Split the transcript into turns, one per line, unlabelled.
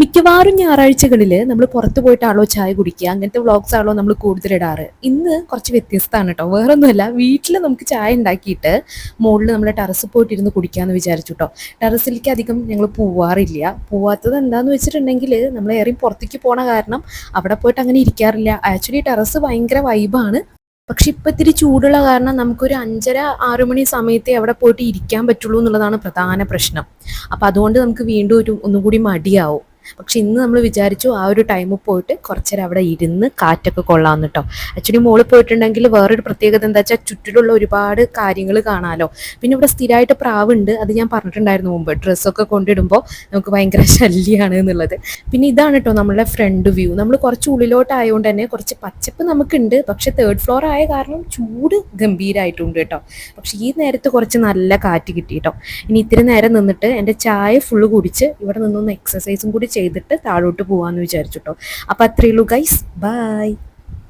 മിക്കവാറും ഞായറാഴ്ചകളിൽ നമ്മൾ പുറത്ത് പോയിട്ടാണല്ലോ ചായ കുടിക്കുക, അങ്ങനത്തെ വ്ളോഗ്സ് ആണല്ലോ നമ്മൾ കൂടുതൽ ഇടാറ്. ഇന്ന് കുറച്ച് വ്യത്യസ്തമാണ് കേട്ടോ. വേറൊന്നുമല്ല, വീട്ടിൽ നമുക്ക് ചായ ഉണ്ടാക്കിയിട്ട് മുകളിൽ നമ്മൾ ടെറസിൽ പോയിട്ടിരുന്ന് കുടിക്കാമെന്ന് വിചാരിച്ചു കേട്ടോ. ടെറസിലേക്ക് അധികം ഞങ്ങൾ പോവാറില്ല. പോവാത്തത് എന്താന്ന് വെച്ചിട്ടുണ്ടെങ്കിൽ നമ്മൾ ഏറെ പുറത്തേക്ക് പോണ കാരണം അവിടെ പോയിട്ട് അങ്ങനെ ഇരിക്കാറില്ല. ആക്ച്വലി ടെറസ് ഭയങ്കര വൈബാണ്. പക്ഷെ ഇപ്പം ഇത്തിരി ചൂടുള്ള കാരണം നമുക്കൊരു 5:30-6 മണി സമയത്തേ അവിടെ പോയിട്ട് ഇരിക്കാൻ പറ്റുള്ളൂ എന്നുള്ളതാണ് പ്രധാന പ്രശ്നം. അപ്പം അതുകൊണ്ട് നമുക്ക് വീണ്ടും ഒന്നും കൂടി മടിയാവും. പക്ഷെ ഇന്ന് നമ്മൾ വിചാരിച്ചു ആ ഒരു ടൈമിൽ പോയിട്ട് കുറച്ചേരം അവിടെ ഇരുന്ന് കാറ്റൊക്കെ കൊള്ളാമെന്ന് കേട്ടോ. ആക്ച്വലി മോളിൽ പോയിട്ടുണ്ടെങ്കിൽ വേറൊരു പ്രത്യേകത എന്താ വെച്ചാൽ ചുറ്റിലുള്ള ഒരുപാട് കാര്യങ്ങൾ കാണാമല്ലോ. പിന്നെ ഇവിടെ സ്ഥിരമായിട്ട് പ്രാവുണ്ട്, അത് ഞാൻ പറഞ്ഞിട്ടുണ്ടായിരുന്നു മുമ്പ്. ഡ്രസ്സൊക്കെ കൊണ്ടിടുമ്പോൾ നമുക്ക് ഭയങ്കര ശല്യമാണ് എന്നുള്ളത്. പിന്നെ ഇതാണ് കേട്ടോ നമ്മളുടെ ഫ്രണ്ട് വ്യൂ. നമ്മൾ കുറച്ച് ഉള്ളിലോട്ടായതുകൊണ്ട് തന്നെ കുറച്ച് പച്ചപ്പ് നമുക്കുണ്ട്. പക്ഷെ 3rd ഫ്ലോർ ആയ കാരണം ചൂട് ഗംഭീരമായിട്ടുണ്ട് കേട്ടോ. പക്ഷെ ഈ നേരത്ത് കുറച്ച് നല്ല കാറ്റ് കിട്ടി കേട്ടോ. ഇനി ഇത്തിരി നേരം നിന്നിട്ട് എൻ്റെ ചായ ഫുള്ള് കുടിച്ച് ഇവിടെ നിന്നൊന്ന് എക്സസൈസും കൂടി ചെയ്തിട്ട് താഴോട്ട് പോകാമെന്ന് വിചാരിച്ചു കേട്ടോ. അപ്പോൾ അത്രയേ ഉള്ളൂ ഗൈസ്, ബൈ.